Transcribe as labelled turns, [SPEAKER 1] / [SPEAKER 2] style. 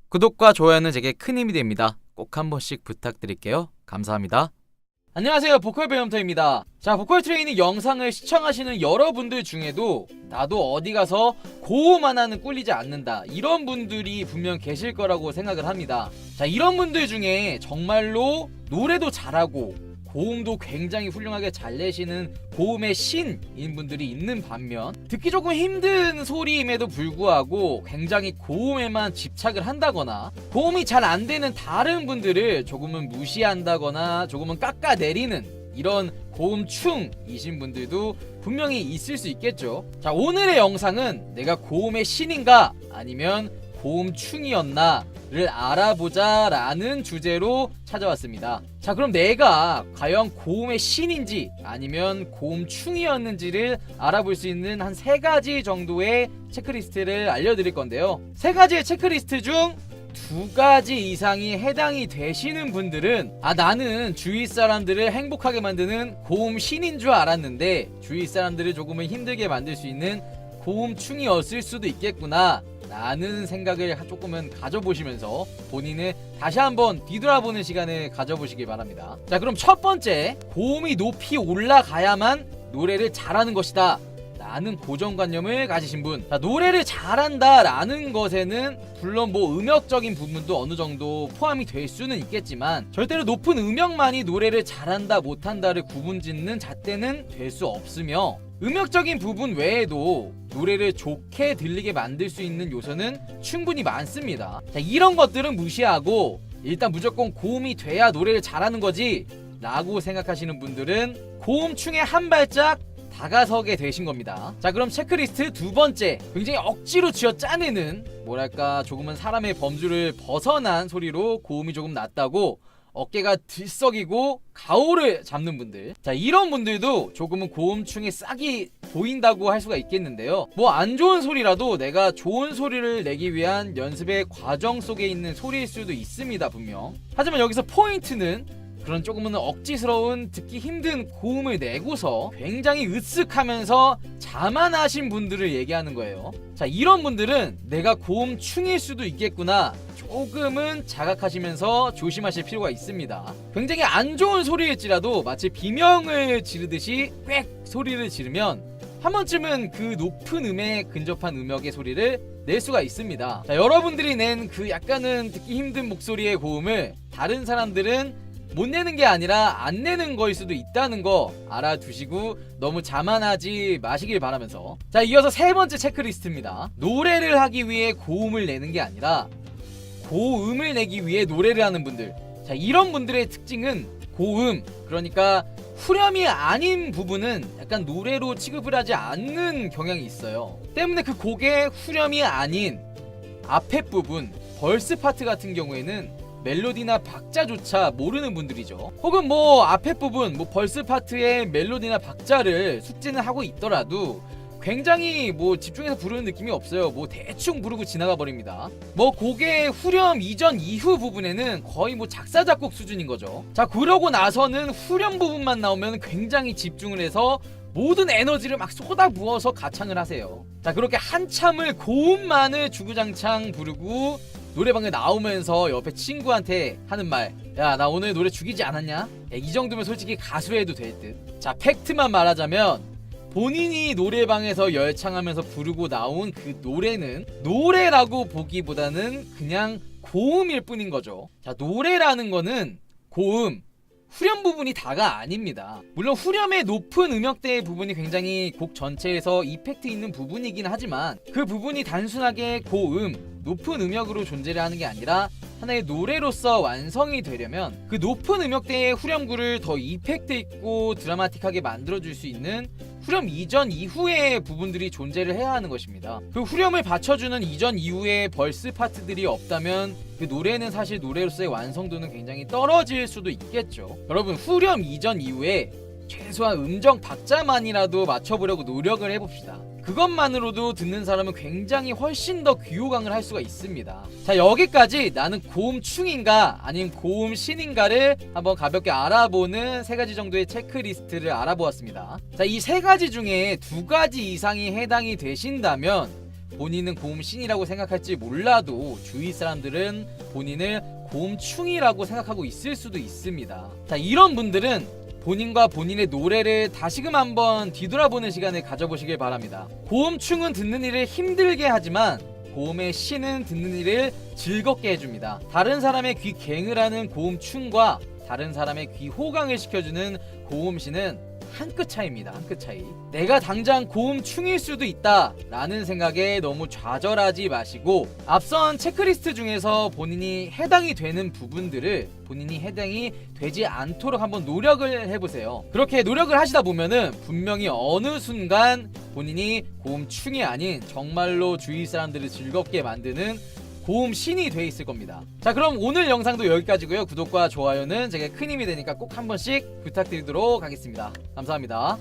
[SPEAKER 1] 구독과 좋아요는 제게 큰 힘이 됩니다. 꼭 한 번씩 부탁드릴게요. 감사합니다. 안녕하세요, 보컬 배움터입니다. 자, 보컬 트레이닝 영상을 시청하시는 여러분들 중에도 나도 어디 가서 고음만 하는 꿀리지 않는다, 이런 분들이 분명 계실 거라고 생각을 합니다. 자, 이런 분들 중에 정말로 노래도 잘하고 고음도 굉장히 훌륭하게 잘 내시는 고음의 신인 분들이 있는 반면, 듣기 조금 힘든 소리임에도 불구하고 굉장히 고음에만 집착을 한다거나 고음이 잘 안 되는 다른 분들을 조금은 무시한다거나 조금은 깎아내리는 이런 고음충이신 분들도 분명히 있을 수 있겠죠. 자, 오늘의 영상은 내가 고음의 신인가 아니면 고음충이었나 를 알아보자 라는 주제로 찾아왔습니다. 자, 그럼 내가 과연 고음의 신인지 아니면 고음충이었는지를 알아볼 수 있는 한 3가지 정도의 체크리스트를 알려드릴 건데요. 3가지의 체크리스트 중 2가지 이상이 해당이 되시는 분들은 나는 주위 사람들을 행복하게 만드는 고음 신인 줄 알았는데 주위 사람들을 조금은 힘들게 만들 수 있는 고음충이었을 수도 있겠구나 라는 생각을 조금은 가져보시면서 본인을 다시 한번 뒤돌아보는 시간을 가져보시길 바랍니다. 자, 그럼 첫 번째, 고음이 높이 올라가야만 노래를 잘하는 것이다 라는 고정관념을 가지신 분. 자, 노래를 잘한다 라는 것에는 물론 음역적인 부분도 어느 정도 포함이 될 수는 있겠지만 절대로 높은 음역만이 노래를 잘한다 못한다를 구분짓는 잣대는 될 수 없으며, 음역적인 부분 외에도 노래를 좋게 들리게 만들 수 있는 요소는 충분히 많습니다. 자, 이런 것들은 무시하고 일단 무조건 고음이 돼야 노래를 잘하는 거지 라고 생각하시는 분들은 고음충에 한 발짝 다가서게 되신 겁니다. 자, 그럼 체크리스트 2번째, 굉장히 억지로 쥐어짜내는 조금은 사람의 범주를 벗어난 소리로 고음이 조금 낮다고 어깨가 들썩이고 가오를 잡는 분들. 자, 이런 분들도 조금은 고음충의 싹이 보인다고 할 수가 있겠는데요. 안 좋은 소리라도 내가 좋은 소리를 내기 위한 연습의 과정 속에 있는 소리일 수도 있습니다, 분명. 하지만 여기서 포인트는 그런 조금은 억지스러운 듣기 힘든 고음을 내고서 굉장히 으쓱하면서 자만하신 분들을 얘기하는 거예요. 자, 이런 분들은 내가 고음충일 수도 있겠구나 조금은 자각하시면서 조심하실 필요가 있습니다. 굉장히 안 좋은 소리일지라도 마치 비명을 지르듯이 꽥 소리를 지르면 한 번쯤은 그 높은 음에 근접한 음역의 소리를 낼 수가 있습니다. 자, 여러분들이 낸 그 약간은 듣기 힘든 목소리의 고음을 다른 사람들은 못 내는 게 아니라 안 내는 거일 수도 있다는 거 알아두시고 너무 자만하지 마시길 바라면서, 자, 이어서 3번째 체크리스트입니다. 노래를 하기 위해 고음을 내는 게 아니라 고음을 내기 위해 노래를 하는 분들. 자, 이런 분들의 특징은 고음, 그러니까 후렴이 아닌 부분은 약간 노래로 취급을 하지 않는 경향이 있어요. 때문에 그 곡의 후렴이 아닌 앞에 부분, 벌스 파트 같은 경우에는 멜로디나 박자조차 모르는 분들이죠. 혹은 앞에 부분, 벌스 파트의 멜로디나 박자를 숙지는 하고 있더라도 굉장히 집중해서 부르는 느낌이 없어요. 대충 부르고 지나가 버립니다. 곡의 후렴 이전 이후 부분에는 거의 작사 작곡 수준인 거죠. 자, 그러고 나서는 후렴 부분만 나오면 굉장히 집중을 해서 모든 에너지를 막 쏟아부어서 가창을 하세요. 자, 그렇게 한참을 고음만을 주구장창 부르고 노래방에 나오면서 옆에 친구한테 하는 말, 야, 나 오늘 노래 죽이지 않았냐? 야, 이 정도면 솔직히 가수해도 될 듯. 자, 팩트만 말하자면 본인이 노래방에서 열창하면서 부르고 나온 그 노래는 노래라고 보기보다는 그냥 고음일 뿐인 거죠. 자, 노래라는 거는 고음, 후렴 부분이 다가 아닙니다. 물론 후렴의 높은 음역대의 부분이 굉장히 곡 전체에서 이펙트 있는 부분이긴 하지만 그 부분이 단순하게 고음, 높은 음역으로 존재를 하는 게 아니라 하나의 노래로서 완성이 되려면 그 높은 음역대의 후렴구를 더 이펙트 있고 드라마틱하게 만들어줄 수 있는 후렴 이전 이후의 부분들이 존재를 해야 하는 것입니다. 그 후렴을 받쳐주는 이전 이후의 벌스 파트들이 없다면 그 노래는 사실 노래로서의 완성도는 굉장히 떨어질 수도 있겠죠. 여러분, 후렴 이전 이후에 최소한 음정 박자만이라도 맞춰보려고 노력을 해봅시다. 그것만으로도 듣는 사람은 굉장히 훨씬 더 귀호강을 할 수가 있습니다. 자, 여기까지 나는 고음충인가 아니면 고음신인가를 한번 가볍게 알아보는 3가지 정도의 체크리스트를 알아보았습니다. 자, 이 3가지 중에 2가지 이상이 해당이 되신다면 본인은 고음신이라고 생각할지 몰라도 주위 사람들은 본인을 고음충이라고 생각하고 있을 수도 있습니다. 자, 이런 분들은 본인과 본인의 노래를 다시금 한번 뒤돌아보는 시간을 가져보시길 바랍니다. 고음충은 듣는 일을 힘들게 하지만 고음의 신은 듣는 일을 즐겁게 해줍니다. 다른 사람의 귀 갱을 하는 고음충과 다른 사람의 귀 호강을 시켜주는 고음신은 한 끗 차이입니다. 한 끗 차이. 내가 당장 고음충일 수도 있다 라는 생각에 너무 좌절하지 마시고 앞선 체크리스트 중에서 본인이 해당이 되는 부분들을 본인이 해당이 되지 않도록 한번 노력을 해보세요. 그렇게 노력을 하시다 보면은 분명히 어느 순간 본인이 고음충이 아닌 정말로 주위 사람들을 즐겁게 만드는 고음신이 돼 있을 겁니다. 자, 그럼 오늘 영상도 여기까지고요. 구독과 좋아요는 제게 큰 힘이 되니까 꼭 한 번씩 부탁드리도록 하겠습니다. 감사합니다.